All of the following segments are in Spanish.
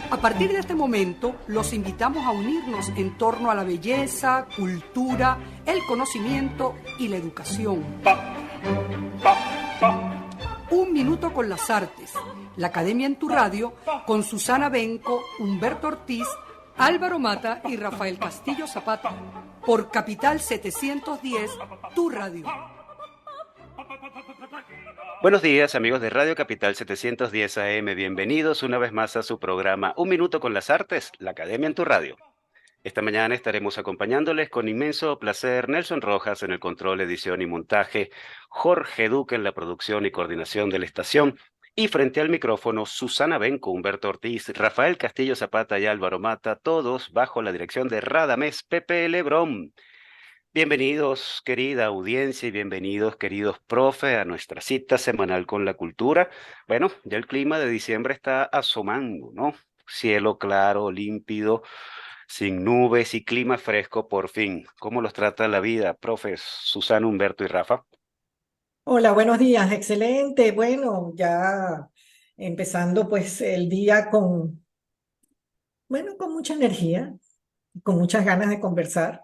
A partir de este momento, los invitamos a unirnos en torno a la belleza, cultura, el conocimiento y la educación. Un minuto con las artes. La Academia en tu Radio, con Susana Benco, Humberto Ortiz, Álvaro Mata y Rafael Castillo Zapata. Por Capital 710, tu radio. Buenos días, amigos de Radio Capital 710 AM. Bienvenidos una vez más a su programa Un Minuto con las Artes, la Academia en tu Radio. Esta mañana estaremos acompañándoles con inmenso placer Nelson Rojas en el control, edición y montaje, Jorge Duque en la producción y coordinación de la estación, y frente al micrófono Susana Benco, Humberto Ortiz, Rafael Castillo Zapata y Álvaro Mata, todos bajo la dirección de Radamés Pepe Lebrón. Bienvenidos, querida audiencia, y bienvenidos, queridos profe, a nuestra cita semanal con la cultura. Bueno, ya el clima de diciembre está asomando, ¿no? Cielo claro, límpido, sin nubes y clima fresco por fin. ¿Cómo los trata la vida, profes Susana, Humberto y Rafa? Hola, buenos días, excelente. Bueno, ya empezando pues el día con mucha energía, con muchas ganas de conversar.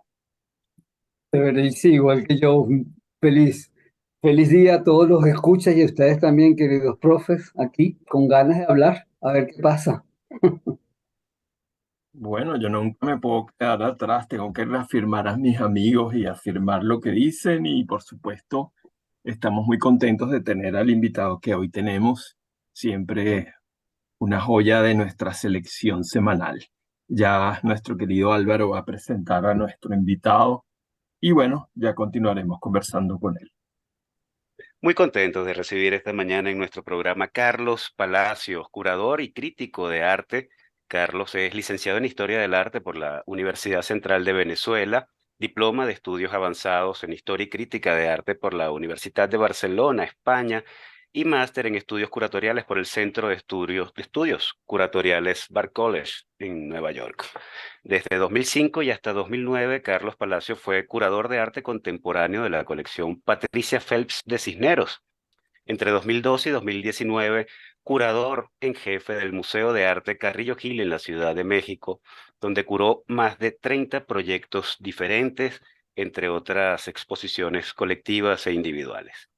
Chévere, sí, igual que yo, feliz, feliz día a todos los escuchas y a ustedes también, queridos profes, aquí con ganas de hablar, a ver qué pasa. Bueno, yo nunca me puedo quedar atrás, tengo que reafirmar a mis amigos y afirmar lo que dicen y por supuesto estamos muy contentos de tener al invitado que hoy tenemos, siempre una joya de nuestra selección semanal. Ya nuestro querido Álvaro va a presentar a nuestro invitado y bueno, ya continuaremos conversando con él. Muy contentos de recibir esta mañana en nuestro programa Carlos Palacios, curador y crítico de arte. Carlos es licenciado en Historia del Arte por la Universidad Central de Venezuela, diploma de estudios avanzados en Historia y Crítica de Arte por la Universidad de Barcelona, España, y máster en estudios curatoriales por el Centro de Estudios Curatoriales Bard College en Nueva York. Desde 2005 y hasta 2009, Carlos Palacio fue curador de arte contemporáneo de la colección Patricia Phelps de Cisneros. Entre 2012 y 2019, curador en jefe del Museo de Arte Carrillo Gil en la Ciudad de México, donde curó más de 30 proyectos diferentes, entre otras exposiciones colectivas e individuales.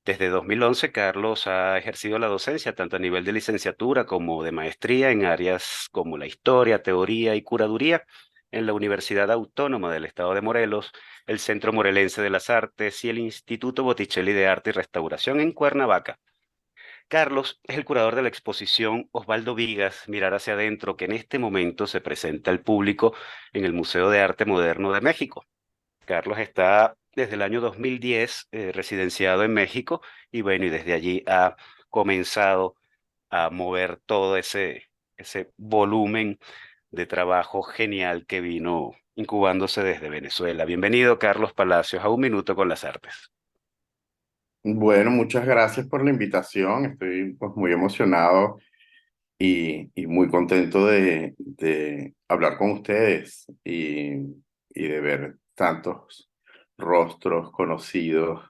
Desde 2011, Carlos ha ejercido la docencia tanto a nivel de licenciatura como de maestría en áreas como la historia, teoría y curaduría en la Universidad Autónoma del Estado de Morelos, el Centro Morelense de las Artes y el Instituto Botticelli de Arte y Restauración en Cuernavaca. Carlos es el curador de la exposición Osvaldo Vigas, Mirar hacia adentro, que en este momento se presenta al público en el Museo de Arte Moderno de México. Carlos está desde el año 2010 residenciado en México y bueno, y desde allí ha comenzado a mover todo ese volumen de trabajo genial que vino incubándose desde Venezuela. Bienvenido, Carlos Palacios, a Un Minuto con las Artes. Bueno, muchas gracias por la invitación. Estoy pues muy emocionado y muy contento de hablar con ustedes y de ver tantos rostros conocidos,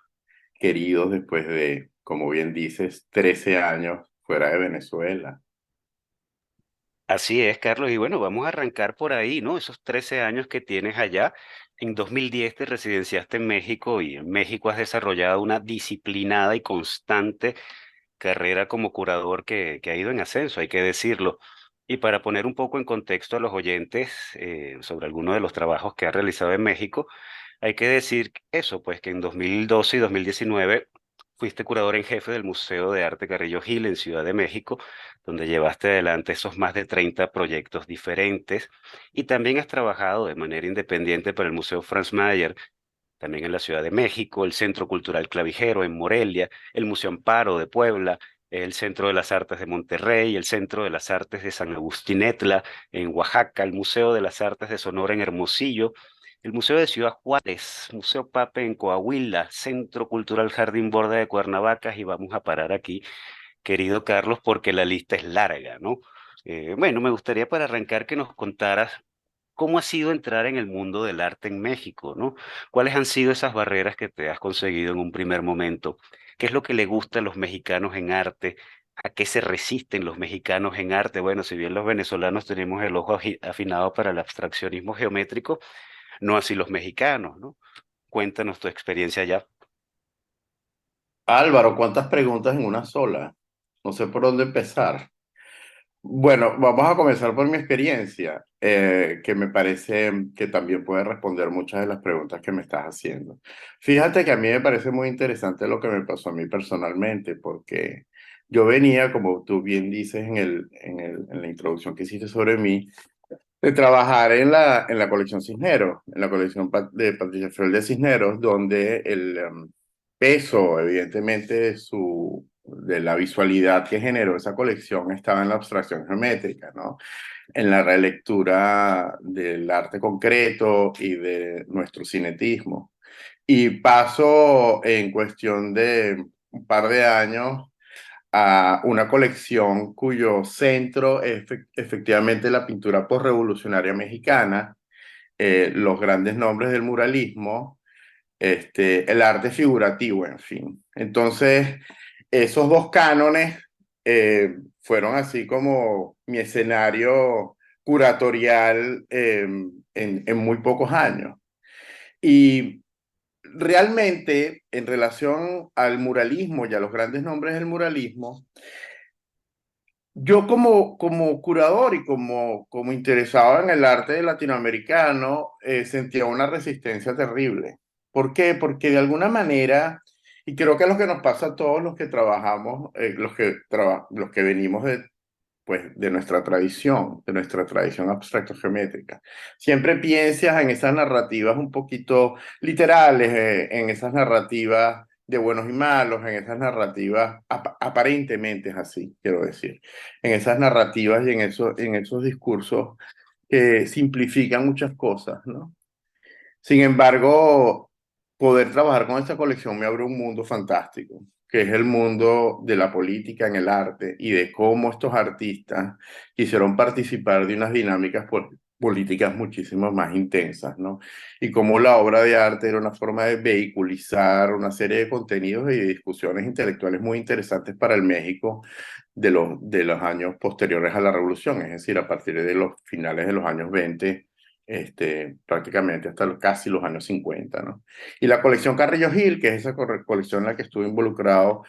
queridos después de, como bien dices, 13 años fuera de Venezuela. Así es, Carlos, y bueno, vamos a arrancar por ahí, ¿no? Esos 13 años que tienes allá. En 2010 te residenciaste en México y en México has desarrollado una disciplinada y constante carrera como curador que ha ido en ascenso, hay que decirlo. Y para poner un poco en contexto a los oyentes sobre algunos de los trabajos que ha realizado en México, hay que decir eso, pues que en 2012 y 2019 fuiste curador en jefe del Museo de Arte Carrillo Gil en Ciudad de México, donde llevaste adelante esos más de 30 proyectos diferentes, y también has trabajado de manera independiente para el Museo Franz Mayer, también en la Ciudad de México, el Centro Cultural Clavijero en Morelia, el Museo Amparo de Puebla, el Centro de las Artes de Monterrey, el Centro de las Artes de San Agustín Etla en Oaxaca, el Museo de las Artes de Sonora en Hermosillo, el Museo de Ciudad Juárez, Museo Pape en Coahuila, Centro Cultural Jardín Borda de Cuernavaca, y vamos a parar aquí, querido Carlos, porque la lista es larga, ¿no? Bueno, me gustaría para arrancar que nos contaras cómo ha sido entrar en el mundo del arte en México, ¿no? ¿Cuáles han sido esas barreras que te has conseguido en un primer momento? ¿Qué es lo que le gusta a los mexicanos en arte? ¿A qué se resisten los mexicanos en arte? Bueno, si bien los venezolanos tenemos el ojo afinado para el abstraccionismo geométrico, no así los mexicanos, ¿no? Cuéntanos tu experiencia allá. Álvaro, ¿cuántas preguntas en una sola? No sé por dónde empezar. Bueno, vamos a comenzar por mi experiencia, que me parece que también puede responder muchas de las preguntas que me estás haciendo. Fíjate que a mí me parece muy interesante lo que me pasó a mí personalmente, porque yo venía, como tú bien dices en la introducción que hiciste sobre mí, de trabajar en la colección Cisneros, en la colección de Patricia Fiel de Cisneros, donde el peso, evidentemente, de la visualidad que generó esa colección estaba en la abstracción geométrica, ¿no? En la relectura del arte concreto y de nuestro cinetismo. Y paso en cuestión de un par de años a una colección cuyo centro es efectivamente la pintura postrevolucionaria mexicana, los grandes nombres del muralismo, el arte figurativo, en fin. Entonces, esos dos cánones fueron así como mi escenario curatorial en muy pocos años. Y realmente, en relación al muralismo y a los grandes nombres del muralismo, yo como curador y como interesado en el arte latinoamericano, sentía una resistencia terrible. ¿Por qué? Porque de alguna manera, y creo que es lo que nos pasa a todos los que trabajamos, los que venimos pues, de nuestra tradición abstracto geométrica. Siempre piensas en esas narrativas un poquito literales, en esas narrativas de buenos y malos, en esas narrativas aparentemente es así, quiero decir, en esas narrativas y en esos discursos que simplifican muchas cosas, ¿no? Sin embargo, poder trabajar con esta colección me abre un mundo fantástico, que es el mundo de la política en el arte y de cómo estos artistas quisieron participar de unas dinámicas políticas muchísimo más intensas, ¿no? Y cómo la obra de arte era una forma de vehiculizar una serie de contenidos y de discusiones intelectuales muy interesantes para el México de los años posteriores a la Revolución, es decir, a partir de los finales de los años 20, prácticamente hasta casi los años 50, ¿no? Y la colección Carrillo Gil, que es esa colección en la que estuve involucrado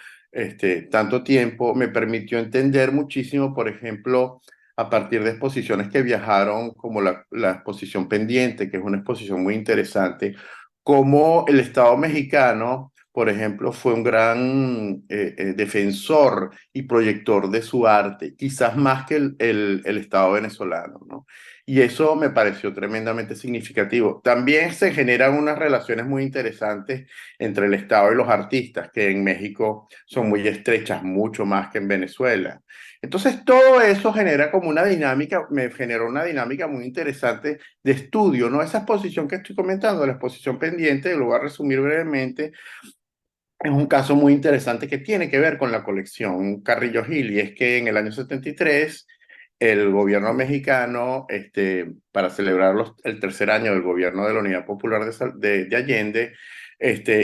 tanto tiempo, me permitió entender muchísimo, por ejemplo, a partir de exposiciones que viajaron, como la exposición Pendiente, que es una exposición muy interesante, cómo el Estado mexicano, por ejemplo, fue un gran defensor y proyector de su arte, quizás más que el Estado venezolano, ¿no? Y eso me pareció tremendamente significativo. También se generan unas relaciones muy interesantes entre el Estado y los artistas, que en México son muy estrechas, mucho más que en Venezuela. Entonces, todo eso genera como una dinámica, me generó una dinámica muy interesante de estudio, ¿no? Esa exposición que estoy comentando, la exposición pendiente, lo voy a resumir brevemente, es un caso muy interesante que tiene que ver con la colección Carrillo Gil, y es que en el año 73 el gobierno mexicano, para celebrar el tercer año del gobierno de la Unidad Popular de Allende,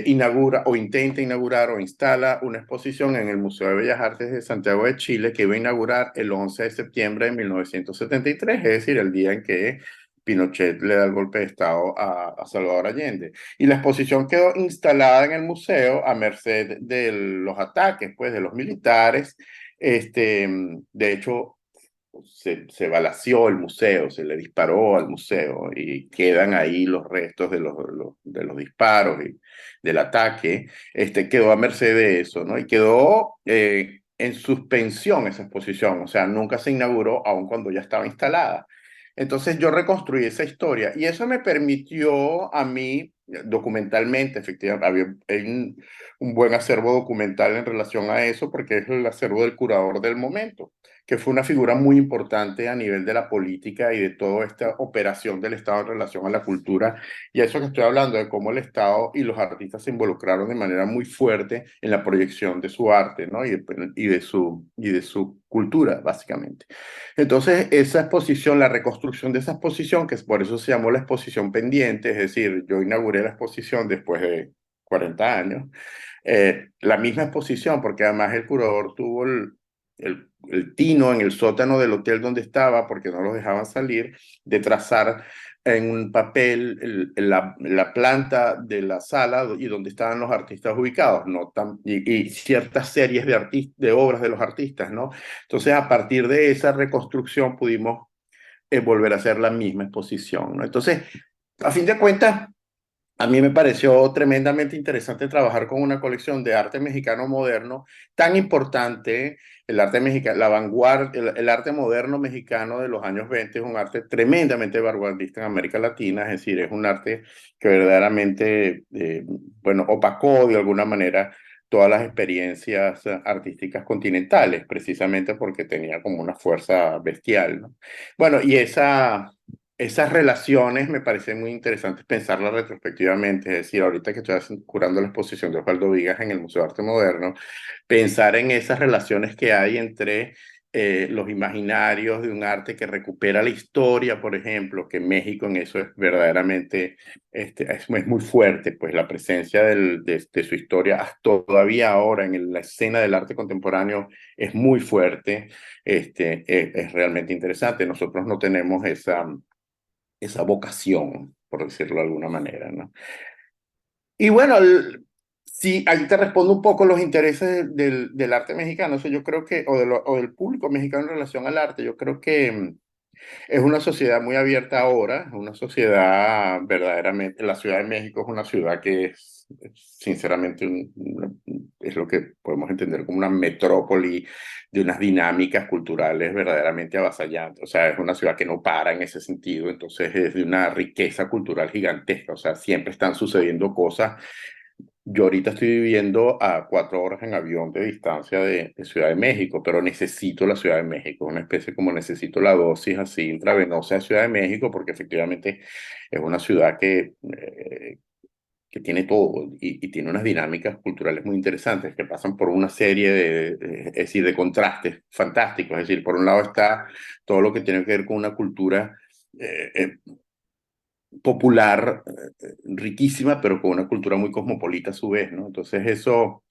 inaugura o intenta inaugurar o instala una exposición en el Museo de Bellas Artes de Santiago de Chile que iba a inaugurar el 11 de septiembre de 1973, es decir, el día en que Pinochet le da el golpe de Estado a Salvador Allende. Y la exposición quedó instalada en el museo a merced de los ataques, pues, de los militares. De hecho, se balació el museo, se le disparó al museo y quedan ahí los restos de los disparos y del ataque. Quedó a merced de eso, ¿no? Y quedó en suspensión esa exposición, o sea, nunca se inauguró, aun cuando ya estaba instalada. Entonces yo reconstruí esa historia y eso me permitió a mí, documentalmente, efectivamente, hay un buen acervo documental en relación a eso porque es el acervo del curador del momento, que fue una figura muy importante a nivel de la política y de toda esta operación del Estado en relación a la cultura. Y eso que estoy hablando de cómo el Estado y los artistas se involucraron de manera muy fuerte en la proyección de su arte, ¿no? Y de su cultura, básicamente. Entonces, esa exposición, la reconstrucción de esa exposición, que es por eso se llamó la exposición pendiente, es decir, yo inauguré la exposición después de 40 años, la misma exposición, porque además el curador tuvo el tino en el sótano del hotel donde estaba, porque no los dejaban salir, de trazar en un papel la planta de la sala y donde estaban los artistas ubicados, ¿no? Y ciertas series de obras de los artistas, ¿no? Entonces, a partir de esa reconstrucción pudimos volver a hacer la misma exposición, ¿no? Entonces, a fin de cuentas, a mí me pareció tremendamente interesante trabajar con una colección de arte mexicano moderno tan importante. El arte mexicano, la vanguardia, el arte moderno mexicano de los años 20 es un arte tremendamente vanguardista en América Latina, es decir, es un arte que verdaderamente, bueno, opacó de alguna manera todas las experiencias artísticas continentales, precisamente porque tenía como una fuerza bestial, ¿no? Bueno, y esas relaciones me parecen muy interesantes pensarlas retrospectivamente, es decir, ahorita que estoy curando la exposición de Osvaldo Vigas en el Museo de Arte Moderno, pensar en esas relaciones que hay entre los imaginarios de un arte que recupera la historia, por ejemplo, que México en eso es verdaderamente, es muy fuerte, pues la presencia de su historia todavía ahora en la escena del arte contemporáneo es muy fuerte, es realmente interesante. Nosotros no tenemos esa vocación, por decirlo de alguna manera, ¿no? Y bueno, sí, ahí te respondo un poco los intereses del arte mexicano. O sea, yo creo que, o del público mexicano en relación al arte, yo creo que es una sociedad muy abierta ahora, es una sociedad verdaderamente, la Ciudad de México es una ciudad que es sinceramente es lo que podemos entender como una metrópoli de unas dinámicas culturales verdaderamente avasallantes. O sea, es una ciudad que no para en ese sentido, entonces es de una riqueza cultural gigantesca, o sea, siempre están sucediendo cosas. Yo ahorita estoy viviendo a 4 horas en avión de distancia de Ciudad de México, pero necesito la Ciudad de México, una especie como necesito la dosis así intravenosa de Ciudad de México, porque efectivamente es una ciudad que tiene todo y tiene unas dinámicas culturales muy interesantes que pasan por una serie es decir, de contrastes fantásticos. Es decir, por un lado está todo lo que tiene que ver con una cultura popular, riquísima, pero con una cultura muy cosmopolita a su vez, ¿no? Entonces eso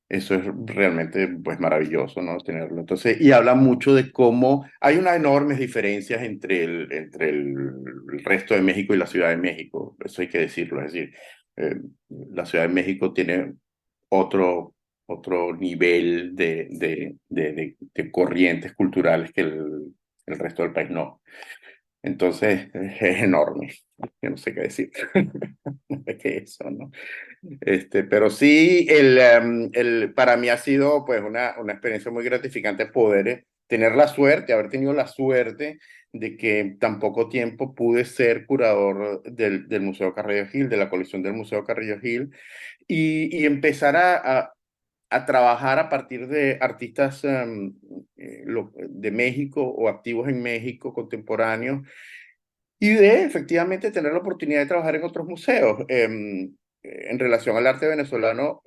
es realmente pues maravilloso, ¿no? Tenerlo. Entonces, y habla mucho de cómo hay unas enormes diferencias entre el resto de México y la Ciudad de México, eso hay que decirlo, es decir, la Ciudad de México tiene otro nivel de corrientes culturales que el resto del país no. Entonces, es enorme. Yo no sé qué decir. Es que eso, ¿no? Pero sí, para mí ha sido pues una experiencia muy gratificante poder tener la suerte, haber tenido la suerte de que tan poco tiempo pude ser curador del Museo Carrillo Gil, de la colección del Museo Carrillo Gil, y empezar a trabajar a partir de artistas de México o activos en México contemporáneos y de efectivamente tener la oportunidad de trabajar en otros museos. En relación al arte venezolano,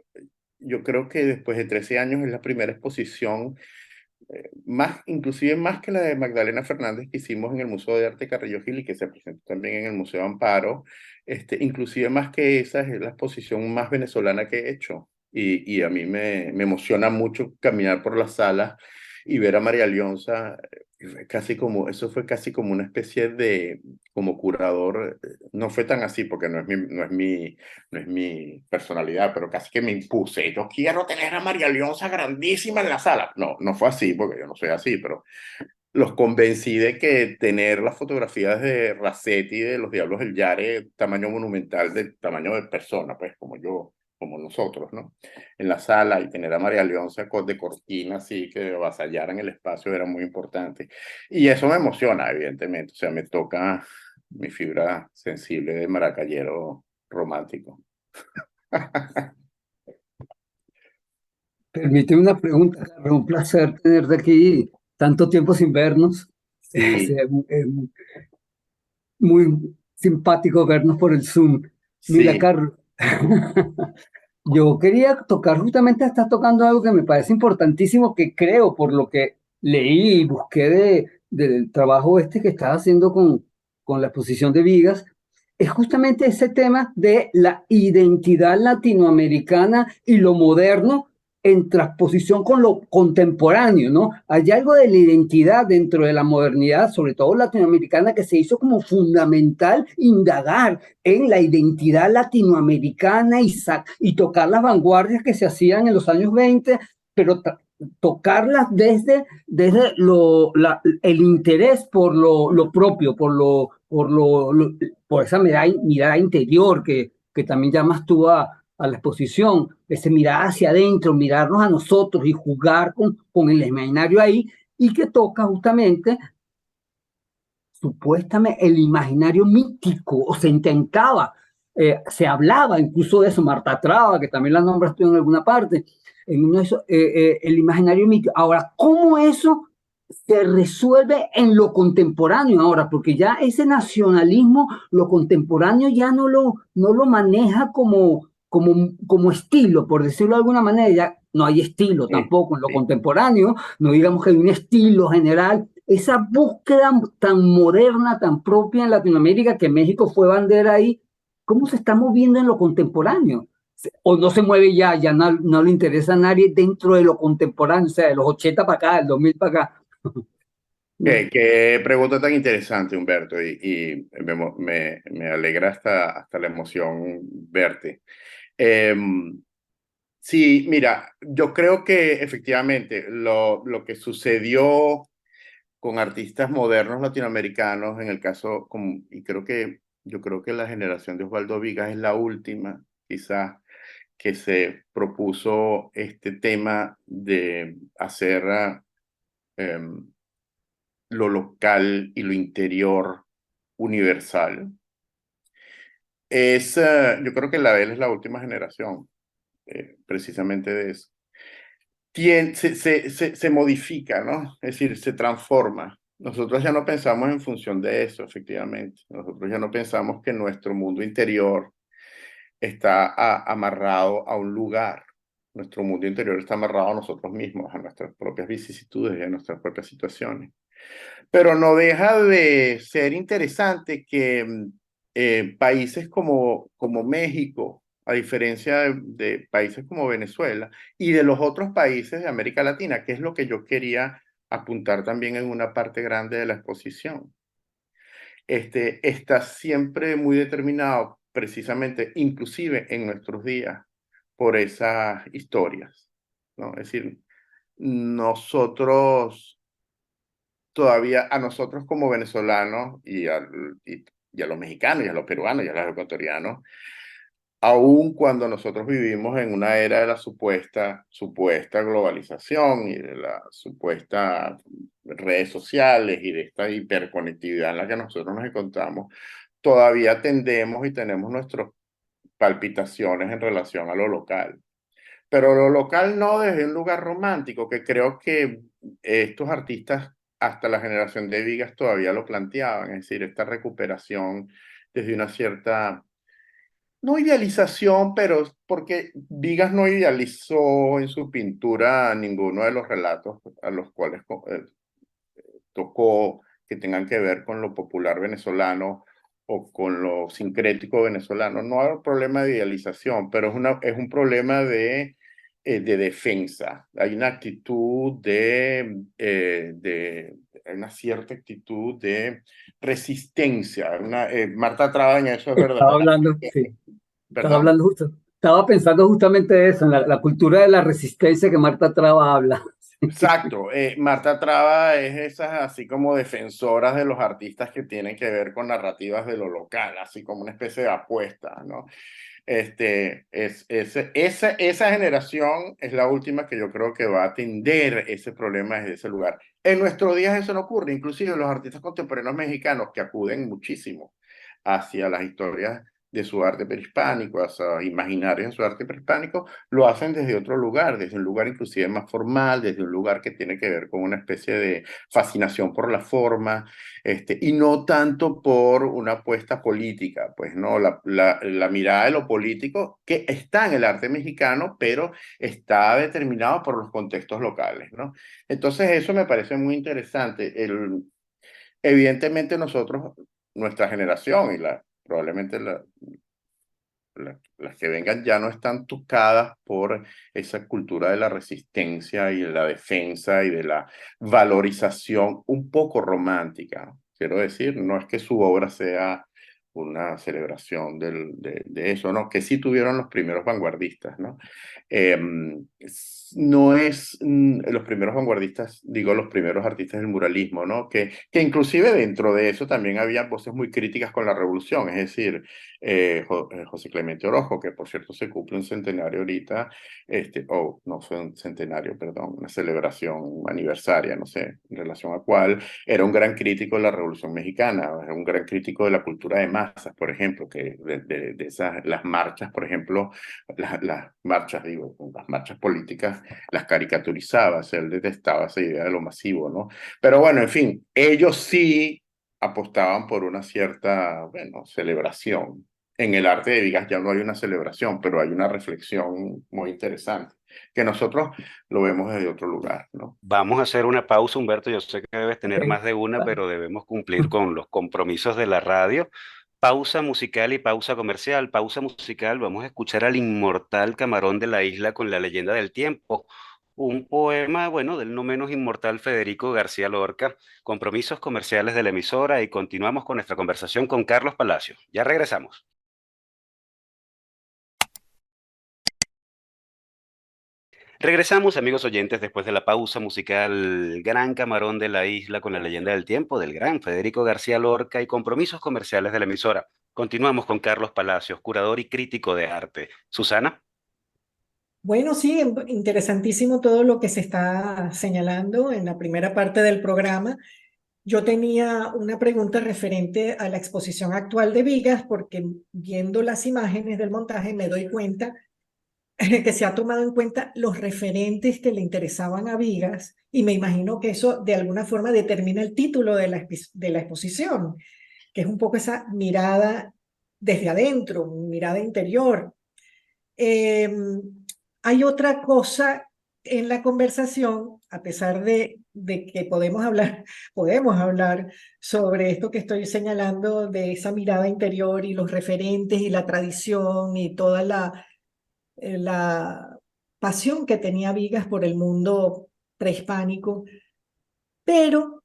yo creo que después de 13 años es la primera exposición, inclusive más que la de Magdalena Fernández que hicimos en el Museo de Arte Carrillo Gil y que se presentó también en el Museo Amparo, inclusive más que esa es la exposición más venezolana que he hecho. Y a mí me emociona mucho caminar por las salas y ver a María Leonza, eso fue casi como una especie como curador, no fue tan así porque no es mi personalidad, pero casi que me impuse, yo quiero tener a María Leonza grandísima en la sala. No, no fue así porque yo no soy así, pero los convencí de que tener las fotografías de Racetti, de los Diablos del Yare, tamaño monumental, de tamaño de persona, pues como yo, como nosotros, ¿no? En la sala y tener a María Leonza de cortina así que avasallaran el espacio era muy importante. Y eso me emociona, evidentemente, o sea, me toca mi fibra sensible de maracayero romántico. Permíteme una pregunta, Carlos. Un placer tenerte aquí tanto tiempo sin vernos. Sí, Es muy simpático vernos por el Zoom. Mira, sí. Carlos, yo quería tocar, justamente estás tocando algo que me parece importantísimo, que creo, por lo que leí y busqué del trabajo que estás haciendo con la exposición de Vigas, es justamente ese tema de la identidad latinoamericana y lo moderno en transposición con lo contemporáneo, ¿no? Hay algo de la identidad dentro de la modernidad, sobre todo latinoamericana, que se hizo como fundamental indagar en la identidad latinoamericana y tocar las vanguardias que se hacían en los años 20, pero tocarlas desde el interés por lo propio, por esa mirada interior que también llamas tú a la exposición, ese mirar hacia adentro, mirarnos a nosotros y jugar con el imaginario ahí, y que toca justamente, supuestamente, el imaginario mítico, o se intentaba, se hablaba incluso de eso, Marta Traba, que también la nombras tú en alguna parte, en uno de esos, el imaginario mítico. Ahora, ¿cómo eso se resuelve en lo contemporáneo ahora? Porque ya ese nacionalismo, lo contemporáneo ya no lo maneja como estilo, por decirlo de alguna manera. Ya no hay estilo Sí, tampoco en lo sí. contemporáneo, no digamos que hay un estilo general. Esa búsqueda tan moderna, tan propia en Latinoamérica, que México fue bandera ahí, ¿cómo se está moviendo en lo contemporáneo? O no se mueve ya no le interesa a nadie dentro de lo contemporáneo, o sea, de los 80 para acá, del 2000 para acá. No. Qué pregunta tan interesante, Humberto, y me alegra hasta la emoción verte. Sí, mira, yo creo que efectivamente lo que sucedió con artistas modernos latinoamericanos, en el caso, y yo creo que la generación de Osvaldo Vigas es la última, quizás, que se propuso este tema de hacer em, lo local y lo interior universal. Yo creo que la él es la última generación, precisamente de eso. Se modifica, ¿no? Es decir, se transforma. Nosotros ya no pensamos en función de eso, efectivamente. Nosotros ya no pensamos que nuestro mundo interior está amarrado a un lugar. Nuestro mundo interior está amarrado a nosotros mismos, a nuestras propias vicisitudes y a nuestras propias situaciones. Pero no deja de ser interesante que países como México, a diferencia de países como Venezuela y de los otros países de América Latina, que es lo que yo quería apuntar también en una parte grande de la exposición, está siempre muy determinado, precisamente, inclusive en nuestros días, por esas historias, ¿no? Es decir, nosotros todavía, a nosotros como venezolanos y a los mexicanos y a los peruanos y a los ecuatorianos, aun cuando nosotros vivimos en una era de la supuesta globalización y de la supuesta redes sociales y de esta hiperconectividad en la que nosotros nos encontramos, todavía tendemos y tenemos nuestras palpitaciones en relación a lo local. Pero lo local no desde un lugar romántico, que creo que estos artistas hasta la generación de Vigas todavía lo planteaban, es decir, esta recuperación desde una cierta, no idealización, pero porque Vigas no idealizó en su pintura ninguno de los relatos a los cuales tocó, que tengan que ver con lo popular venezolano o con lo sincrético venezolano. No hay un problema de idealización, pero es un problema de defensa. Hay una actitud hay una cierta actitud de resistencia. Marta traba en eso, es verdad. Estaba hablando, sí, estaba Perdón. hablando justo, estaba pensando justamente de eso, en la cultura de la resistencia que Marta Traba habla. Exacto, Marta Traba es esas así como defensoras de los artistas que tienen que ver con narrativas de lo local, así como una especie de apuesta, ¿no? Esa generación es la última que yo creo que va a atender ese problema desde ese lugar. En nuestros días eso no ocurre, inclusive los artistas contemporáneos mexicanos que acuden muchísimo hacia las historias de su arte prehispánico, hacia imaginarios en su arte prehispánico, lo hacen desde otro lugar, desde un lugar inclusive más formal, desde un lugar que tiene que ver con una especie de fascinación por la forma, y no tanto por una apuesta política, pues no, la mirada de lo político que está en el arte mexicano, pero está determinado por los contextos locales, ¿no? Entonces eso me parece muy interesante. Evidentemente nosotros, nuestra generación y probablemente las que vengan ya no están tocadas por esa cultura de la resistencia y de la defensa y de la valorización un poco romántica. Quiero decir, no es que su obra sea una celebración de eso, ¿no? Que sí tuvieron los primeros vanguardistas, ¿no? No es los primeros vanguardistas, digo, los primeros artistas del muralismo, ¿no? Que inclusive dentro de eso también había voces muy críticas con la revolución, es decir, José Clemente Orozco, que por cierto se cumple un centenario ahorita, no fue un centenario, perdón, una celebración aniversaria, no sé, en relación a cuál, era un gran crítico de la Revolución Mexicana, era un gran crítico de la cultura de masas, por ejemplo, que de esas, las marchas, por ejemplo, las marchas, digo, las marchas políticas, las caricaturizaba, o sea, él detestaba esa idea de lo masivo, ¿no? Pero bueno, en fin, ellos sí apostaban por una cierta, bueno, celebración. En el arte de Vigas ya no hay una celebración, pero hay una reflexión muy interesante, que nosotros lo vemos desde otro lugar, ¿no? Vamos a hacer una pausa, Humberto. Yo sé que debes tener Ok, más de una, vale. pero debemos cumplir con los compromisos de la radio. Pausa musical y pausa comercial. Pausa musical, vamos a escuchar al inmortal Camarón de la Isla con La leyenda del tiempo. Un poema, bueno, del no menos inmortal Federico García Lorca. Compromisos comerciales de la emisora y continuamos con nuestra conversación con Carlos Palacio. Ya regresamos. Regresamos, amigos oyentes, después de la pausa musical Gran Camarón de la Isla con La leyenda del tiempo del gran Federico García Lorca y compromisos comerciales de la emisora. Continuamos con Carlos Palacios, curador y crítico de arte. Susana. Bueno, sí, interesantísimo todo lo que se está señalando en la primera parte del programa. Yo tenía una pregunta referente a la exposición actual de Vigas, porque viendo las imágenes del montaje me doy cuenta que se ha tomado en cuenta los referentes que le interesaban a Vigas, y me imagino que eso de alguna forma determina el título de de la exposición, que es un poco esa mirada desde adentro, mirada interior. Eh, Hay otra cosa en la conversación, a pesar de que podemos hablar sobre esto que estoy señalando, de esa mirada interior y los referentes y la tradición y toda la pasión que tenía Vigas por el mundo prehispánico, pero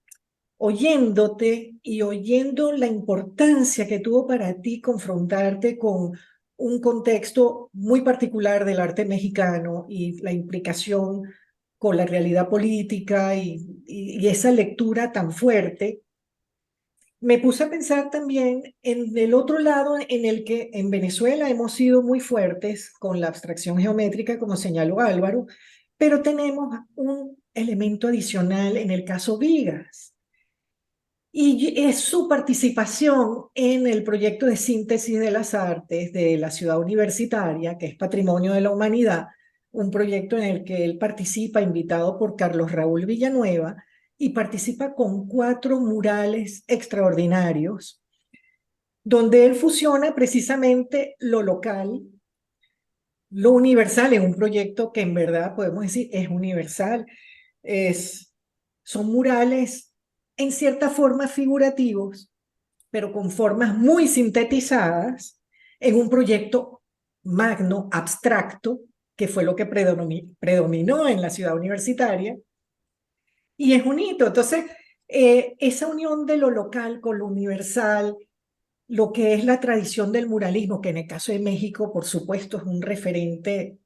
oyéndote y oyendo la importancia que tuvo para ti confrontarte con un contexto muy particular del arte mexicano y la implicación con la realidad política y esa lectura tan fuerte, me puse a pensar también en el otro lado en el que en Venezuela hemos sido muy fuertes con la abstracción geométrica, como señaló Álvaro, pero tenemos un elemento adicional en el caso Vigas. Y es su participación en el proyecto de síntesis de las artes de la ciudad universitaria, que es Patrimonio de la Humanidad, un proyecto en el que él participa, invitado por Carlos Raúl Villanueva, y participa con 4 murales extraordinarios, donde él fusiona precisamente lo local, lo universal, en un proyecto que en verdad podemos decir es universal. Son murales en cierta forma figurativos, pero con formas muy sintetizadas en un proyecto magno, abstracto, que fue lo que predominó en la ciudad universitaria, y es bonito. Entonces, esa unión de lo local con lo universal, lo que es la tradición del muralismo, que en el caso de México, por supuesto, es un referente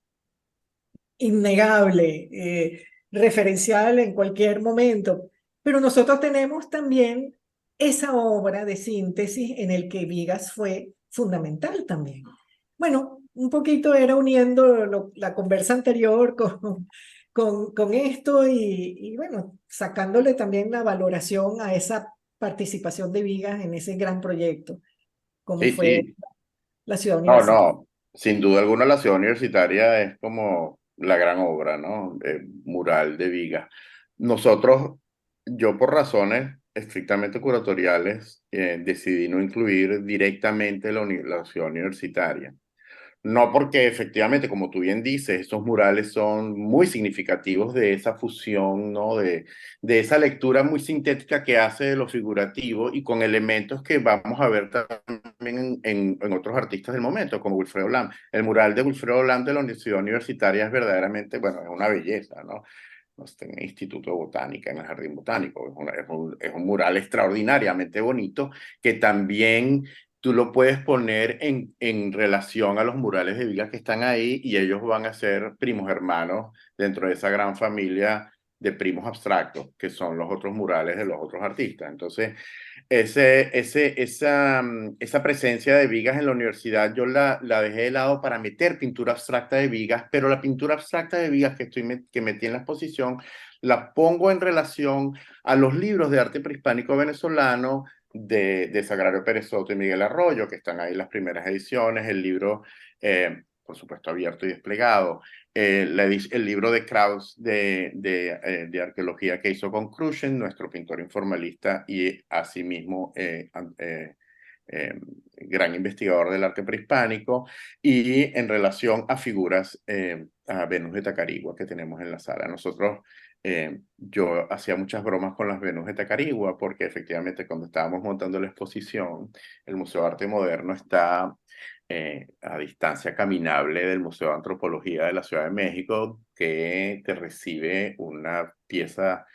innegable, referencial en cualquier momento. Pero nosotros tenemos también esa obra de síntesis en el que Vigas fue fundamental también. Bueno, un poquito era uniendo la conversa anterior con esto y bueno, sacándole también la valoración a esa participación de Vigas en ese gran proyecto, como Sí, fue sí. la ciudad No, universitaria. no, sin duda alguna la ciudad universitaria es como la gran obra, ¿no? Mural de Viga. Nosotros, yo por razones estrictamente curatoriales, decidí no incluir directamente la ciudad universitaria. no porque efectivamente, como tú bien dices, estos murales son muy significativos de esa fusión, ¿no? De esa lectura muy sintética que hace de lo figurativo y con elementos que vamos a ver también en otros artistas del momento, como Wilfredo Lam. El mural de Wilfredo Lam de la Ciudad Universitaria es verdaderamente, bueno, es una belleza, ¿no? No está en el Instituto de Botánica, en el Jardín Botánico. Es un mural extraordinariamente bonito que también tú lo puedes poner en relación a los murales de Vigas que están ahí y ellos van a ser primos hermanos dentro de esa gran familia de primos abstractos, que son los otros murales de los otros artistas. Entonces, esa presencia de Vigas en la universidad yo la dejé de lado para meter pintura abstracta de Vigas, pero la pintura abstracta de Vigas que metí en la exposición la pongo en relación a los libros de arte prehispánico venezolano de Sagrario Pérez Soto y Miguel Arroyo, que están ahí las primeras ediciones, el libro, por supuesto, abierto y desplegado, el libro de Krauss de arqueología que hizo con Cruschen, nuestro pintor informalista y asimismo gran investigador del arte prehispánico, y en relación a figuras, a Venus de Tacarigua que tenemos en la sala. Nosotros, yo hacía muchas bromas con las Venus de Tacarigua porque efectivamente cuando estábamos montando la exposición, el Museo de Arte Moderno está a distancia caminable del Museo de Antropología de la Ciudad de México, que te recibe una pieza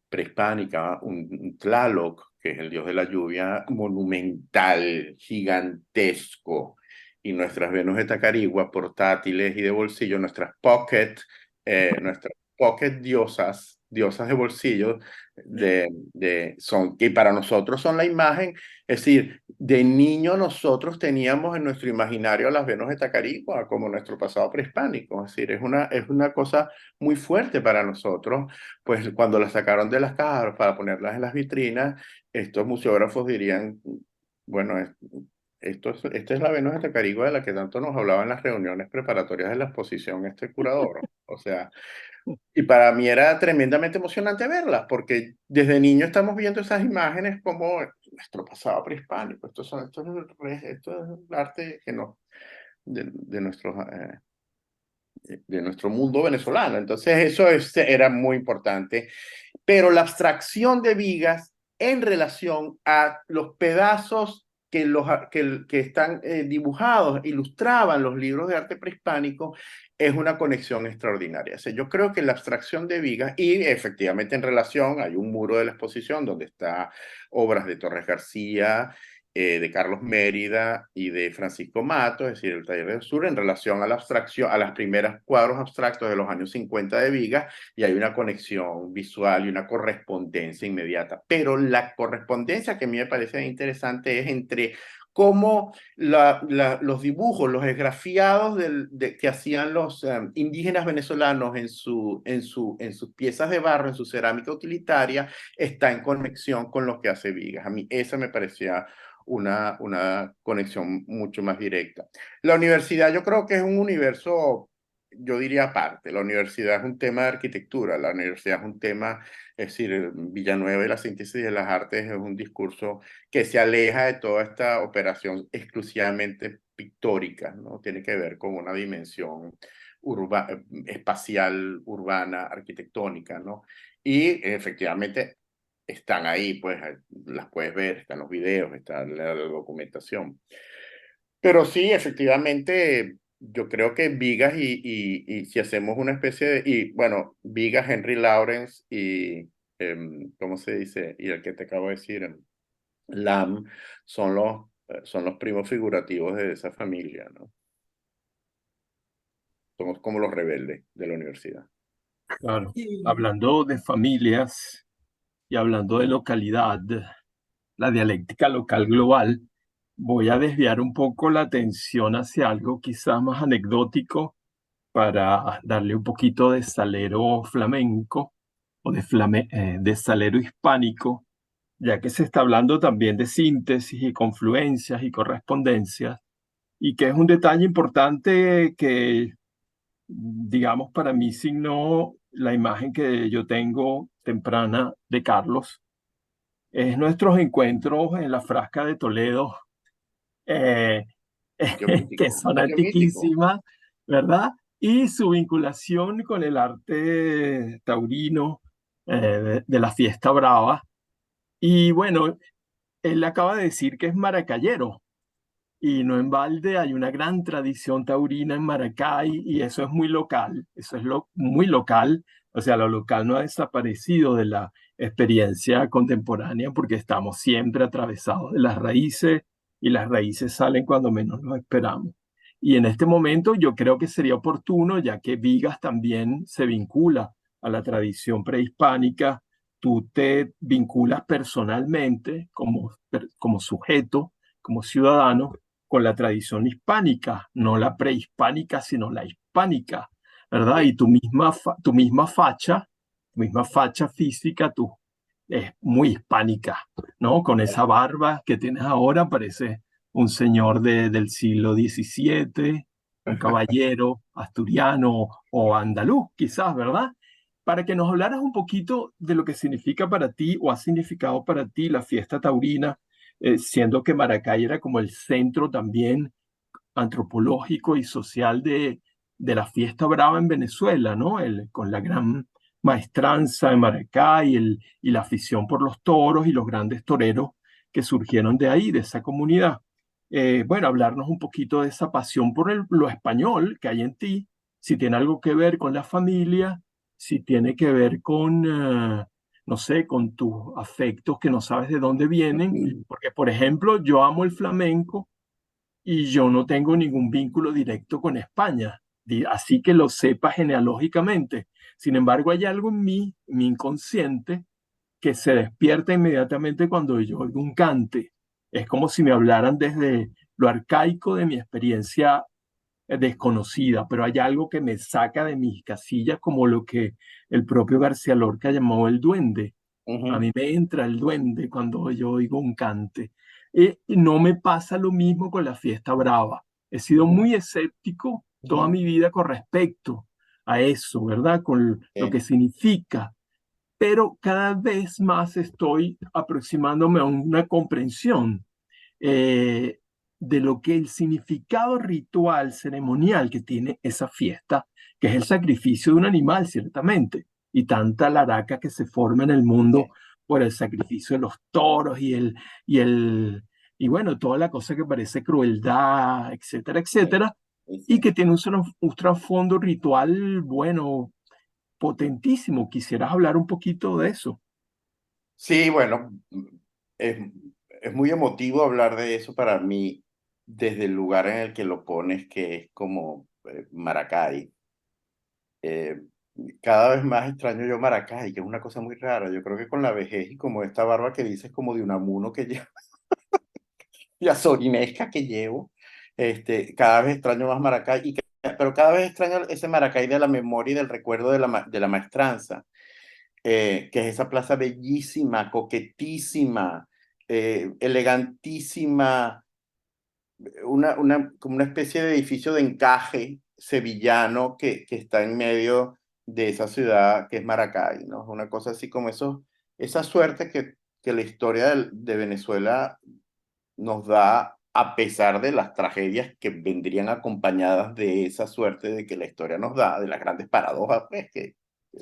prehispánica, un Tlaloc, que es el dios de la lluvia, monumental, gigantesco, y nuestras Venus de Tacarigua, portátiles y de bolsillo, nuestras pocket diosas, diosas de bolsillo, que para nosotros son la imagen, es decir, de niño nosotros teníamos en nuestro imaginario a las Venus de Tacarigua como nuestro pasado prehispánico, es decir, es una cosa muy fuerte para nosotros, pues cuando las sacaron de las cajas para ponerlas en las vitrinas, estos museógrafos dirían, bueno, esta es la Venus de Tacarigua de la que tanto nos hablaba en las reuniones preparatorias de la exposición este curador. O sea, y para mí era tremendamente emocionante verlas, porque desde niño estamos viendo esas imágenes como nuestro pasado prehispánico. Esto es el arte que no, de nuestro mundo venezolano. Entonces era muy importante. Pero la abstracción de Vigas en relación a los pedazos que están dibujados, ilustraban los libros de arte prehispánico, es una conexión extraordinaria. O sea, yo creo que la abstracción de Vigas, y efectivamente en relación, hay un muro de la exposición donde está obras de Torres García, de Carlos Mérida y de Francisco Mato, es decir, el Taller del Sur, en relación a la abstracción, a las primeras cuadros abstractos de los años 50 de Vigas, y hay una conexión visual y una correspondencia inmediata. Pero la correspondencia que a mí me parece interesante es entre cómo los dibujos, los esgrafiados que hacían los indígenas venezolanos en sus piezas de barro, en su cerámica utilitaria, está en conexión con lo que hace Vigas. A mí esa me parecía una conexión mucho más directa. La universidad yo creo que es un universo, yo diría aparte. La universidad es un tema de arquitectura, la universidad es un tema, es decir, Villanueva y la síntesis de las artes es un discurso que se aleja de toda esta operación exclusivamente pictórica, ¿no? Tiene que ver con una dimensión espacial, urbana, arquitectónica, ¿no? Y efectivamente están ahí, pues las puedes ver, están los videos, está la documentación. Pero sí, efectivamente, yo creo que Vigas y si hacemos una especie de, y bueno, Vigas, Henry Lawrence y, ¿cómo se dice? Y el que te acabo de decir, Lam, son los primos figurativos de esa familia, ¿no? Somos como los rebeldes de la universidad. Claro, Y hablando de familias y hablando de localidad, la dialéctica local global, voy a desviar un poco la atención hacia algo quizás más anecdótico para darle un poquito de salero flamenco o de salero hispánico, ya que se está hablando también de síntesis y confluencias y correspondencias, y que es un detalle importante que, digamos, para mí signó la imagen que yo tengo temprana de Carlos, es nuestros encuentros en la Frasca de Toledo, eh, que son sitio mítico. antiquísimas, ¿verdad? Y su vinculación con el arte taurino de la fiesta brava. Y bueno, él acaba de decir que es maracayero. Y no en balde hay una gran tradición taurina en Maracay y eso es muy local, eso es muy local, o sea, lo local no ha desaparecido de la experiencia contemporánea porque estamos siempre atravesados de las raíces y las raíces salen cuando menos lo esperamos. Y en este momento yo creo que sería oportuno, ya que Vigas también se vincula a la tradición prehispánica, tú te vinculas personalmente como sujeto, como ciudadano con la tradición hispánica, no la prehispánica, sino la hispánica, ¿verdad? Y Sí. tu misma facha física, es muy hispánica, ¿no? Con esa barba que tienes ahora, parece un señor del siglo XVII, un caballero asturiano o andaluz, quizás, ¿verdad? Para que nos hablaras un poquito de lo que significa para ti o ha significado para ti la fiesta taurina, siendo que Maracay era como el centro también antropológico y social de la fiesta brava en Venezuela, ¿no? Con la gran maestranza de Maracay y la afición por los toros y los grandes toreros que surgieron de ahí, de esa comunidad. Bueno, hablarnos un poquito de esa pasión por lo español que hay en ti, si tiene algo que ver con la familia, si tiene que ver con, no sé, con tus afectos que no sabes de dónde vienen, porque, por ejemplo, yo amo el flamenco y yo no tengo ningún vínculo directo con España, así que lo sepa genealógicamente. Sin embargo, hay algo en mí, mi inconsciente, que se despierta inmediatamente cuando yo oigo un cante. Es como si me hablaran desde lo arcaico de mi experiencia desconocida, pero hay algo que me saca de mis casillas, como lo que el propio García Lorca llamó el duende. A Ujú, mí me entra el duende cuando yo oigo un cante. Y no me pasa lo mismo con la fiesta brava. He sido ujú, muy escéptico toda ujú. mi vida con respecto a eso, ¿verdad? Con lo Sí, que significa. Pero cada vez más estoy aproximándome a una comprensión eh, de lo que el significado ritual, ceremonial que tiene esa fiesta, que es el sacrificio de un animal, ciertamente, y tanta laraca que se forma en el mundo sí, por el sacrificio de los toros y el, y bueno, toda la cosa que parece crueldad, etcétera, sí, etcétera, sí, y sí. que tiene un trasfondo ritual, bueno, potentísimo. ¿Quisieras hablar un poquito de eso? Sí, bueno, es, es muy emotivo hablar de eso para mí desde el lugar en el que lo pones, que es como Maracay. Eh, Cada vez más extraño yo Maracay, que es una cosa muy rara. Yo creo que con la vejez y como esta barba que dices como de Unamuno que llevo, la sorinesca que llevo, cada vez extraño más Maracay, pero cada vez extraño ese Maracay de la memoria y del recuerdo de de la maestranza, que es esa plaza bellísima, coquetísima, elegantísima, como una especie de edificio de encaje sevillano que está en medio de esa ciudad que es Maracay, ¿no? Es una cosa así como esa suerte que la historia de Venezuela nos da a pesar de las tragedias que vendrían acompañadas de esa suerte de que la historia nos da, de las grandes paradojas, pues, que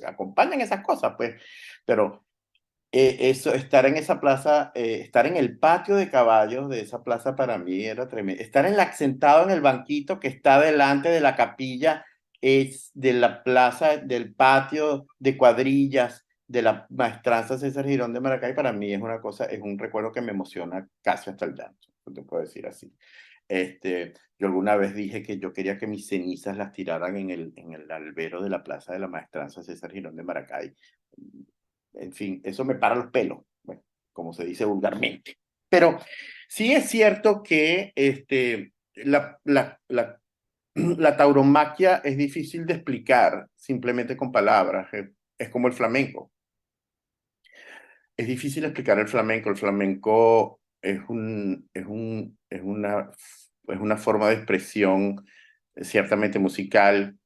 acompañan esas cosas, pues. Pero eso, estar en esa plaza, estar en el patio de caballos de esa plaza para mí era tremendo. Estar sentado en el banquito que está delante de la capilla es de la plaza, del patio de cuadrillas de la maestranza César Girón de Maracay, para mí es una cosa, es un recuerdo que me emociona casi hasta el llanto, no te puedo decir así. Yo alguna vez dije que yo quería que mis cenizas las tiraran en el albero de la plaza de la maestranza César Girón de Maracay. En fin, eso me para los pelos, bueno, como se dice vulgarmente. Pero sí es cierto que la tauromaquia es difícil de explicar simplemente con palabras. Es como el flamenco. Es difícil explicar el flamenco. El flamenco es una forma de expresión ciertamente musical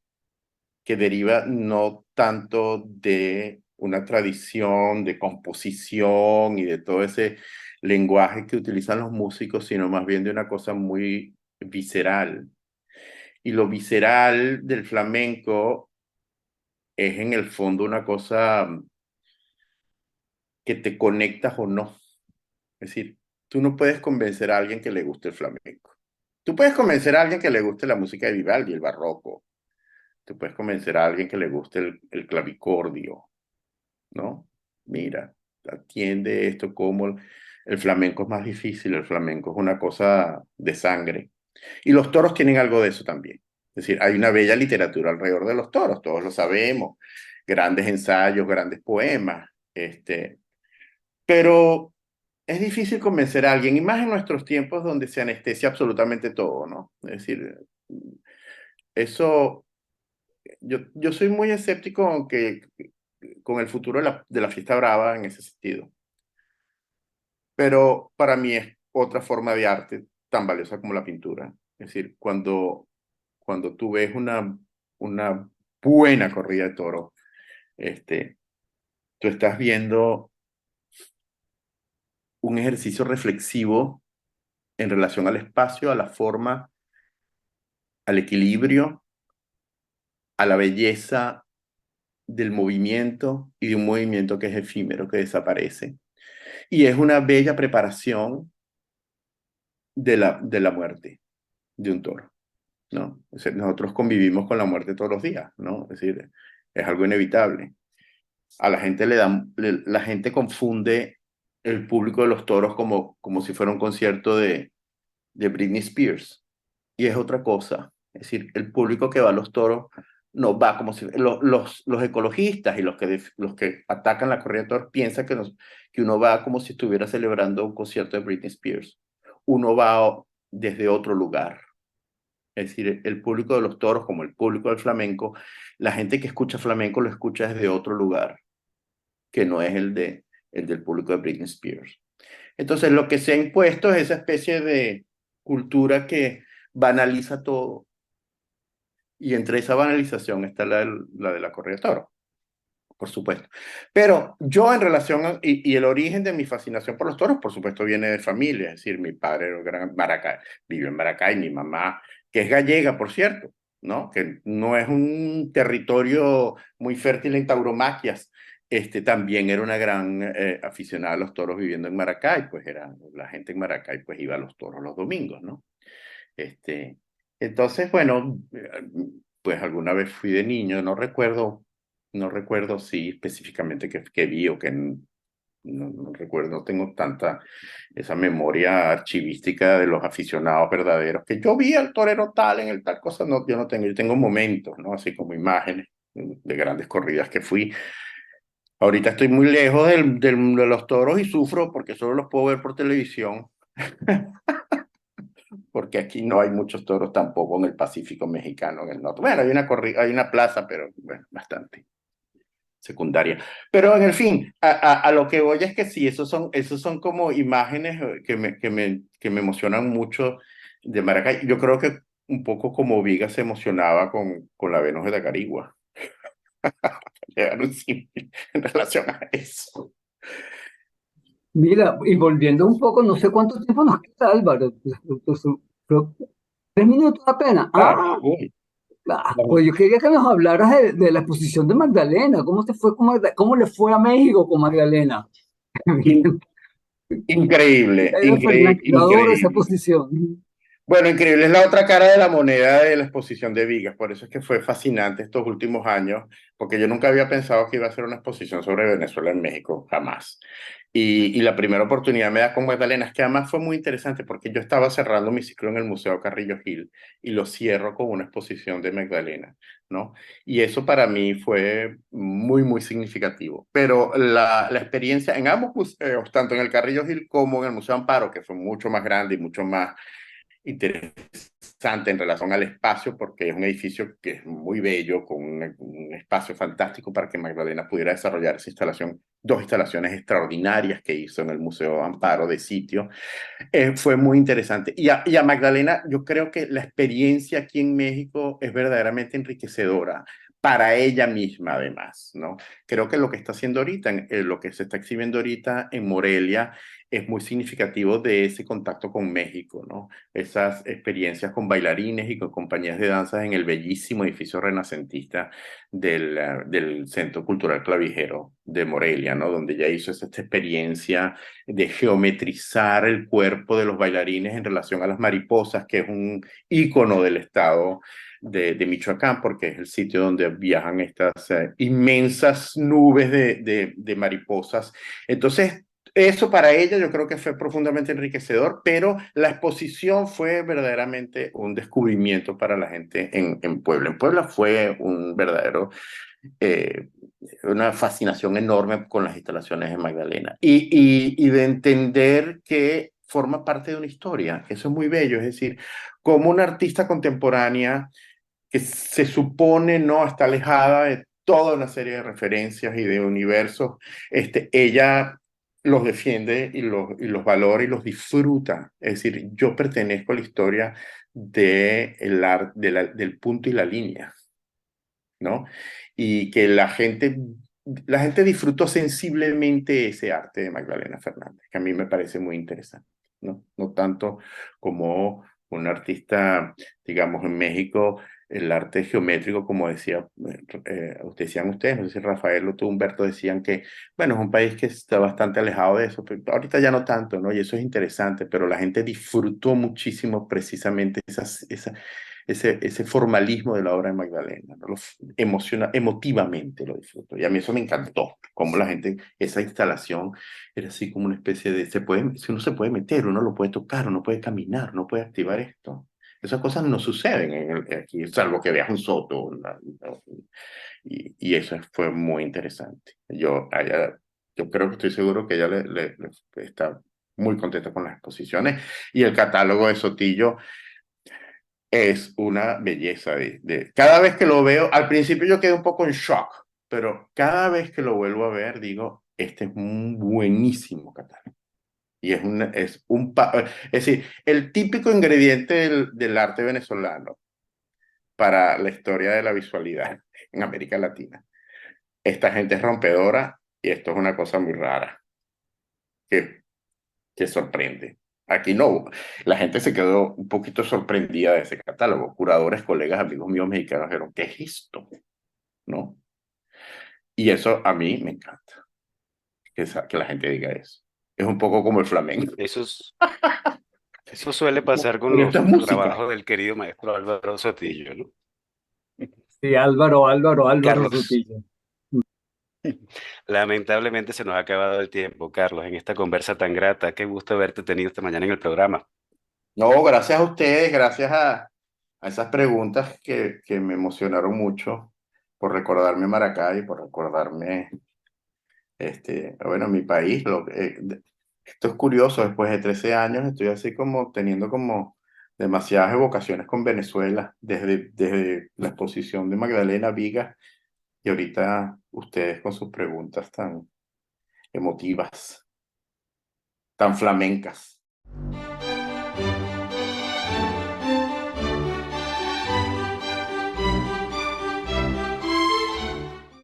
que deriva no tanto de una tradición de composición y de todo ese lenguaje que utilizan los músicos, sino más bien de una cosa muy visceral. Y lo visceral del flamenco es en el fondo una cosa que te conectas o no. Es decir, tú no puedes convencer a alguien que le guste el flamenco. Tú puedes convencer a alguien que le guste la música de Vivaldi, el barroco. Tú puedes convencer a alguien que le guste el clavicordio, ¿no? Mira, atiende esto como el flamenco es más difícil, el flamenco es una cosa de sangre. Y los toros tienen algo de eso también. Es decir, hay una bella literatura alrededor de los toros, todos lo sabemos, grandes ensayos, grandes poemas, pero es difícil convencer a alguien, y más en nuestros tiempos donde se anestesia absolutamente todo, ¿no? Es decir, eso, yo soy muy escéptico con el futuro de la fiesta brava en ese sentido, pero para mí es otra forma de arte tan valiosa como la pintura. Es decir, cuando tú ves una buena corrida de toros, tú estás viendo un ejercicio reflexivo en relación al espacio, a la forma, al equilibrio, a la belleza del movimiento y de un movimiento que es efímero, que desaparece. Y es una bella preparación de la muerte de un toro, ¿no? O sea, nosotros convivimos con la muerte todos los días, ¿no? Es decir, es algo inevitable. A la gente la gente confunde el público de los toros como si fuera un concierto de Britney Spears. Y es otra cosa. Es decir, el público que va a los toros no va como si... Los ecologistas y los que atacan la corrida de toros piensan que uno va como si estuviera celebrando un concierto de Britney Spears. Uno va desde otro lugar. Es decir, el público de los toros, como el público del flamenco, la gente que escucha flamenco lo escucha desde otro lugar, que no es el del público de Britney Spears. Entonces, lo que se ha impuesto es esa especie de cultura que banaliza todo. Y entre esa banalización está la de la corrida de toros, por supuesto. Pero yo en relación y el origen de mi fascinación por los toros, por supuesto, viene de familia. Es decir, mi padre era un gran Maracay, vivió en Maracay, mi mamá, que es gallega, por cierto, ¿no? Que no es un territorio muy fértil en tauromaquias. También era una gran aficionada a los toros viviendo en Maracay, pues la gente en Maracay pues iba a los toros los domingos, ¿no? Entonces, bueno, pues alguna vez fui de niño, no recuerdo si específicamente que vi o que no recuerdo, no tengo tanta esa memoria archivística de los aficionados verdaderos, que yo vi al torero tal en el tal cosa, no, yo tengo momentos, ¿no? Así como imágenes de grandes corridas que fui. Ahorita estoy muy lejos de los toros y sufro porque solo los puedo ver por televisión, porque aquí no hay muchos toros tampoco en el Pacífico mexicano, en el norte. Bueno, hay una plaza, pero bueno, bastante secundaria. Pero en el fin, a lo que voy es que sí, esos son como imágenes que me emocionan mucho de Maracay. Yo creo que un poco como Vigas se emocionaba con la Venus de Tacarigua. Llegar un símil en relación a eso. Mira, y volviendo un poco, no sé cuánto tiempo nos queda, Álvaro. Creo- 3 minutos apenas. Uy, Pues yo quería que nos hablaras de la exposición de Magdalena. ¿Cómo te fue cómo le fue a México con Magdalena? in- increíble, Era Fernando, yo adoro esa increíble. exposición. Bueno, increíble, es la otra cara de la moneda de la exposición de Vigas, por eso es que fue fascinante estos últimos años, porque yo nunca había pensado que iba a ser una exposición sobre Venezuela en México, jamás. Y la primera oportunidad me da con Magdalena, es que además fue muy interesante porque yo estaba cerrando mi ciclo en el Museo Carrillo Gil y lo cierro con una exposición de Magdalena, ¿no? Y eso para mí fue muy, muy significativo. Pero la experiencia en ambos museos, tanto en el Carrillo Gil como en el Museo Amparo, que fue mucho más grande y mucho más interesante en relación al espacio, porque es un edificio que es muy bello, con un espacio fantástico para que Magdalena pudiera desarrollar esa instalación, dos instalaciones extraordinarias que hizo en el Museo Amparo de sitio. Fue muy interesante. Y a Magdalena, yo creo que la experiencia aquí en México es verdaderamente enriquecedora, para ella misma además, ¿no? Creo que lo que está haciendo ahorita, lo que se está exhibiendo ahorita en Morelia es muy significativo de ese contacto con México, ¿no? Esas experiencias con bailarines y con compañías de danzas en el bellísimo edificio renacentista del Centro Cultural Clavijero de Morelia, ¿no? Donde ella hizo esta experiencia de geometrizar el cuerpo de los bailarines en relación a las mariposas, que es un ícono del estado de Michoacán, porque es el sitio donde viajan estas inmensas nubes de mariposas. Entonces, eso para ella yo creo que fue profundamente enriquecedor, pero la exposición fue verdaderamente un descubrimiento para la gente en Puebla. En Puebla fue un verdadero, una fascinación enorme con las instalaciones de Magdalena y de entender que forma parte de una historia. Eso es muy bello, es decir, como una artista contemporánea que se supone no está alejada de toda una serie de referencias y de universos, ella los defiende y los valora y los disfruta. Es decir, yo pertenezco a la historia del punto y la línea, ¿no? Y que la gente disfrutó sensiblemente ese arte de Magdalena Fernández, que a mí me parece muy interesante, ¿no? No tanto como un artista, digamos, en México, el arte geométrico, como decían ustedes, no sé si Rafael o tú, Humberto, decían que, bueno, es un país que está bastante alejado de eso, pero ahorita ya no tanto, ¿no? Y eso es interesante, pero la gente disfrutó muchísimo precisamente ese formalismo de la obra de Magdalena, ¿no? Emotivamente lo disfruto. Y a mí eso me encantó, como la gente, esa instalación era así como una especie de, si uno se puede meter, uno lo puede tocar, uno puede caminar, uno puede activar esto. Esas cosas no suceden aquí, salvo que veas un soto. Y eso fue muy interesante. Yo creo que estoy seguro que ella está muy contenta con las exposiciones. Y el catálogo de Sotillo es una belleza. Cada vez que lo veo, al principio yo quedé un poco en shock, pero cada vez que lo vuelvo a ver, digo, este es un buenísimo catálogo. Y es decir, el típico ingrediente del arte venezolano para la historia de la visualidad en América Latina. Esta gente es rompedora y esto es una cosa muy rara que sorprende. Aquí no, la gente se quedó un poquito sorprendida de ese catálogo. Curadores, colegas, amigos míos mexicanos dijeron, ¿qué es esto? ¿No? Y eso a mí me encanta, que la gente diga eso. Es un poco como el flamenco. Eso suele pasar con Pero esto los es música. trabajos del querido maestro Álvaro Sotillo, ¿no? Sí, Álvaro Carlos, Sotillo. lamentablemente se nos ha acabado el tiempo, Carlos, en esta conversa tan grata. Qué gusto haberte tenido esta mañana en el programa. No, gracias a ustedes, gracias a esas preguntas que me emocionaron mucho por recordarme Maracay, por recordarme, bueno, mi país. Esto es curioso, después de 13 años estoy así como teniendo como demasiadas evocaciones con Venezuela, desde la exposición de Magdalena Vigas y ahorita ustedes con sus preguntas tan emotivas, tan flamencas.